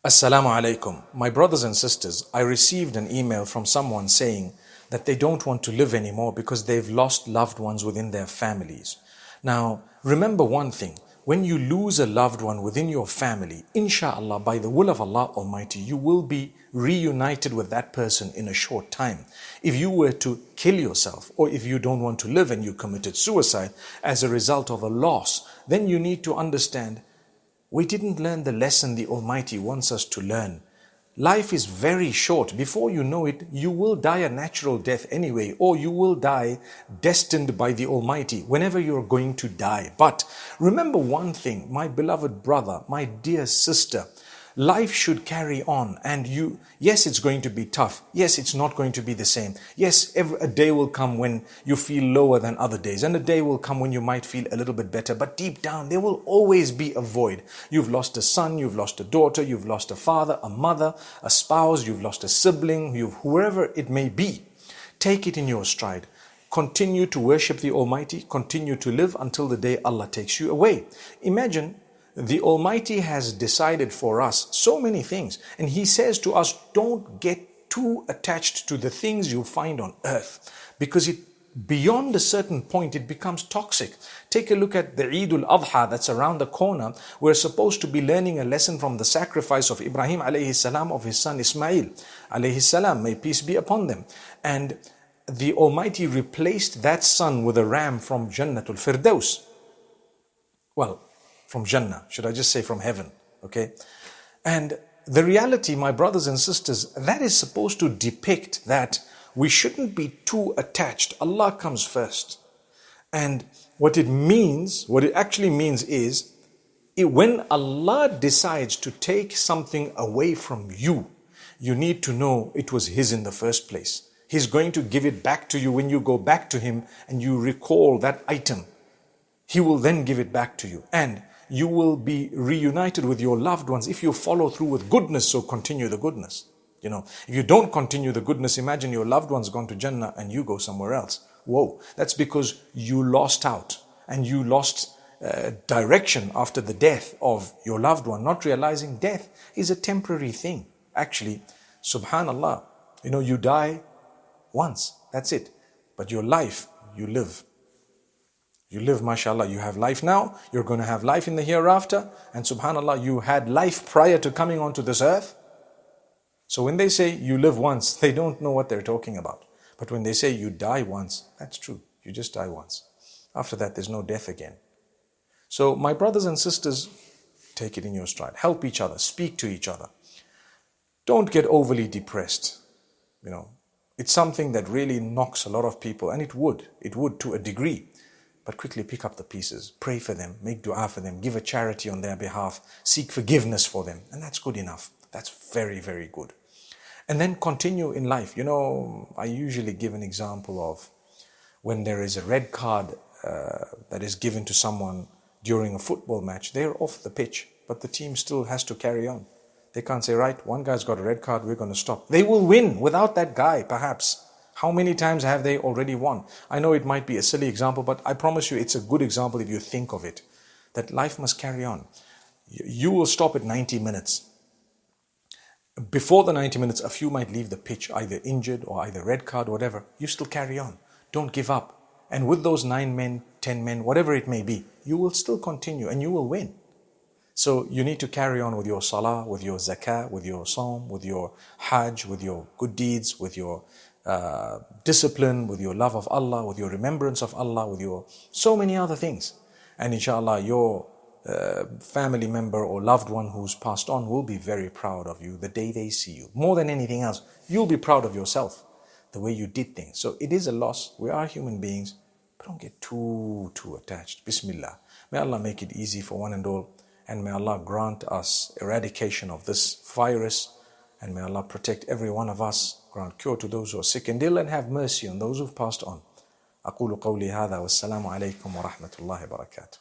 Assalamu alaikum. My brothers and sisters, I received an email from someone saying that they don't want to live anymore because they've lost loved ones within their families. Now, remember one thing. When you lose a loved one within your family, inshallah, by the will of Allah Almighty, you will be reunited with that person in a short time. If you were to kill yourself, or if you don't want to live and you committed suicide as a result of a loss, then you need to understand we didn't learn the lesson the Almighty wants us to learn. Life is very short. Before you know it, you will die a natural death anyway, or you will die destined by the Almighty whenever you're going to die. But remember one thing, my beloved brother, my dear sister, life should carry on, and yes, it's going to be tough. Yes, it's not going to be the same. Yes, a day will come when you feel lower than other days, and a day will come when you might feel a little bit better. But deep down, there will always be a void. You've lost a son, you've lost a daughter, you've lost a father, a mother, a spouse, you've lost a sibling, whoever it may be. Take it in your stride. Continue to worship the Almighty. Continue to live until the day Allah takes you away. Imagine the Almighty has decided for us so many things, and He says to us, don't get too attached to the things you find on earth, because beyond a certain point it becomes toxic. Take a look at the Eid al-Adha that's around the corner. We're supposed to be learning a lesson from the sacrifice of Ibrahim alayhi salam, of his son Ismail alayhi salam, may peace be upon them. And the Almighty replaced that son with a ram from Jannatul Firdaus. Well, from Jannah, should I just say from heaven, okay? And the reality, my brothers and sisters, that is supposed to depict that we shouldn't be too attached. Allah comes first. And what it actually means is, when Allah decides to take something away from you, you need to know it was His in the first place. He's going to give it back to you when you go back to Him and you recall that item. He will then give it back to you. And you will be reunited with your loved ones if you follow through with goodness, so continue the goodness. If you don't continue the goodness, imagine your loved one's gone to Jannah and you go somewhere else. Whoa, that's because you lost out and you lost direction after the death of your loved one, not realizing death is a temporary thing. Actually, subhanallah, you die once, that's it. But your life, you live. You live, mashallah, you have life now, you're going to have life in the hereafter, and subhanallah, you had life prior to coming onto this earth. So when they say you live once, they don't know what they're talking about. But when they say you die once, that's true, you just die once. After that, there's no death again. So my brothers and sisters, take it in your stride. Help each other, speak to each other. Don't get overly depressed. It's something that really knocks a lot of people, and it would to a degree. But quickly pick up the pieces, pray for them, make dua for them, give a charity on their behalf, seek forgiveness for them. And that's good enough. That's very, very good. And then continue in life. I usually give an example of when there is a red card that is given to someone during a football match. They're off the pitch, but the team still has to carry on. They can't say, right, one guy's got a red card, we're going to stop. They will win without that guy, perhaps. How many times have they already won? I know it might be a silly example, but I promise you it's a good example if you think of it. That life must carry on. You will stop at 90 minutes. Before the 90 minutes, a few might leave the pitch, either injured or either red card, whatever. You still carry on. Don't give up. And with those 9 men, 10 men, whatever it may be, you will still continue and you will win. So you need to carry on with your salah, with your zakah, with your psalm, with your hajj, with your good deeds, with your discipline, with your love of Allah, with your remembrance of Allah, with your so many other things. And inshallah, your family member or loved one who's passed on will be very proud of you the day they see you. More than anything else, you'll be proud of yourself, the way you did things. So it is a loss. We are human beings, but don't get too attached. Bismillah. May Allah make it easy for one and all. And may Allah grant us eradication of this virus. And may Allah protect every one of us, grant cure to those who are sick and ill, and have mercy on those who've passed on. أقول قولي هذا والسلام عليكم ورحمة الله وبركاته.